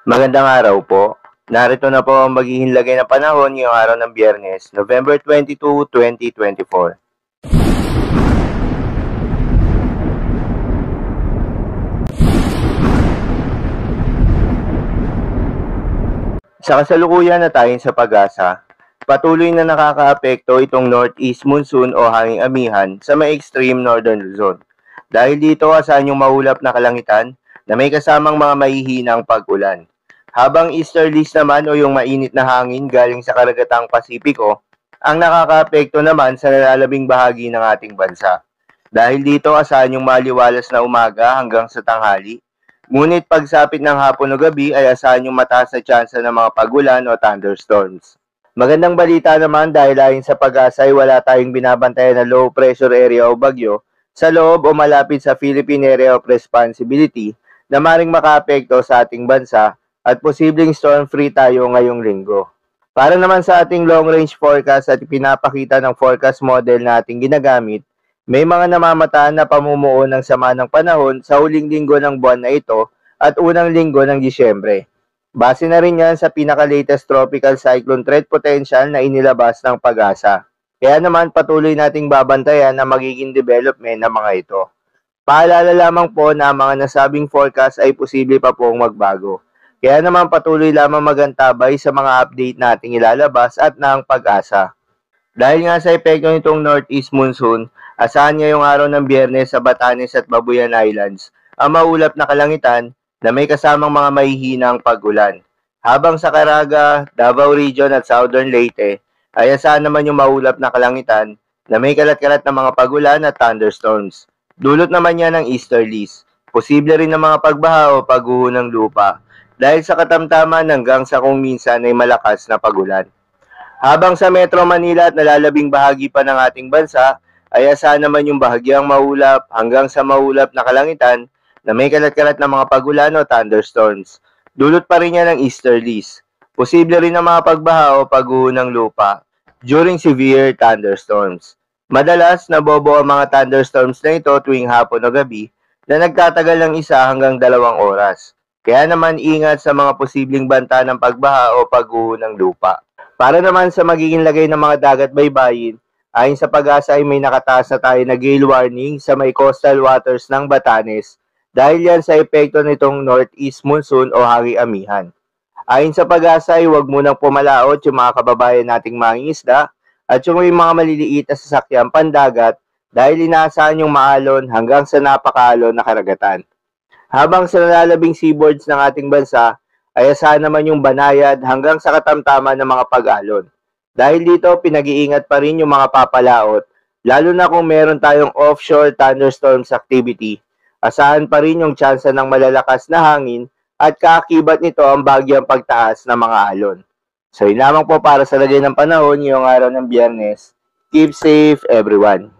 Magandang araw po. Narito na po ang magiging lagay ng panahon ngayong araw ng Biyernes, November 22, 2024. Sa kasalukuyan na tayo sa pag-asa, patuloy na nakakaapekto itong northeast monsoon o hanging amihan sa may extreme northern Luzon. Dahil dito asahan yung maulap na kalangitan na may kasamang mga mahihinang pag-ulan. Habang easterlies naman o yung mainit na hangin galing sa karagatang Pasipiko, ang nakakaapekto naman sa nalalabing bahagi ng ating bansa. Dahil dito asahan yung maliwalas na umaga hanggang sa tanghali. Ngunit pagsapit ng hapon o gabi ay asahan yung mataas na tsansa ng mga pagulan o thunderstorms. Magandang balita naman dahil ayon sa pag-asa ay wala tayong binabantayan na low pressure area o bagyo sa loob o malapit sa Philippine Area of Responsibility na maring makaapekto sa ating bansa at posibleng storm-free tayo ngayong linggo. Para naman sa ating long-range forecast at pinapakita ng forecast model na ating ginagamit, may mga namamataan na pamumuo ng sama ng panahon sa huling linggo ng buwan na ito at unang linggo ng Disyembre. Base na rin yan sa pinaka-latest tropical cyclone threat potential na inilabas ng pag-asa. Kaya naman patuloy nating babantayan ang magiging development ng mga ito. Paalala lamang po na ang mga nasabing forecast ay posible pa pong magbago. Kaya naman patuloy lamang magantabay sa mga update nating ilalabas at ng pag-asa. Dahil nga sa epekto nitong northeast monsoon, asahan ngayong araw ng Biyernes sa Batanes at Babuyan Islands ang maulap na kalangitan na may kasamang mga mahihinang pag-ulan. Habang sa Caraga, Davao Region at Southern Leyte ay asahan naman yung maulap na kalangitan na may kalat-kalat na mga pag-ulan at thunderstorms. Dulot naman yan ng easterlies. Posible rin ng mga pagbaha o pagguho ng lupa dahil sa katamtaman hanggang sa kung minsan ay malakas na pagulan. Habang sa Metro Manila at nalalabing bahagi pa ng ating bansa, ay asahan naman yung bahagyang maulap hanggang sa maulap na kalangitan na may kalat-kalat na mga pagulan o thunderstorms. Dulot pa rin yan ng easterlies. Posible rin ng mga pagbaha o pagguho ng lupa during severe thunderstorms. Madalas, nabobo ang mga thunderstorms na ito tuwing hapon o gabi na nagtatagal ng 1 hanggang 2 oras. Kaya naman ingat sa mga posibleng banta ng pagbaha o pagguho ng lupa. Para naman sa magiging lagay ng mga dagat baybayin, ayon sa pag-asa ay may nakataas na tayo na gale warning sa may coastal waters ng Batanes dahil yan sa epekto nitong northeast monsoon o hanging amihan. Ayon sa pag-asa ay huwag munang pumalaot yung mga kababayan nating mangingisda at yung may mga maliliit na sasakyang pandagat dahil inaasahan yung maalon hanggang sa napakaalon na karagatan. Habang sa nalalabing seaboards ng ating bansa, ay asahan naman yung banayad hanggang sa katamtaman ng mga pag-alon. Dahil dito, pinag-iingat pa rin yung mga papalaot, lalo na kung meron tayong offshore thunderstorms activity. Asahan pa rin yung tsansa ng malalakas na hangin at kaakibat nito ang bagyang pagtaas ng mga alon. So yun lamang po para sa lagay ng panahon ngayong araw ng Biyernes. Keep safe everyone!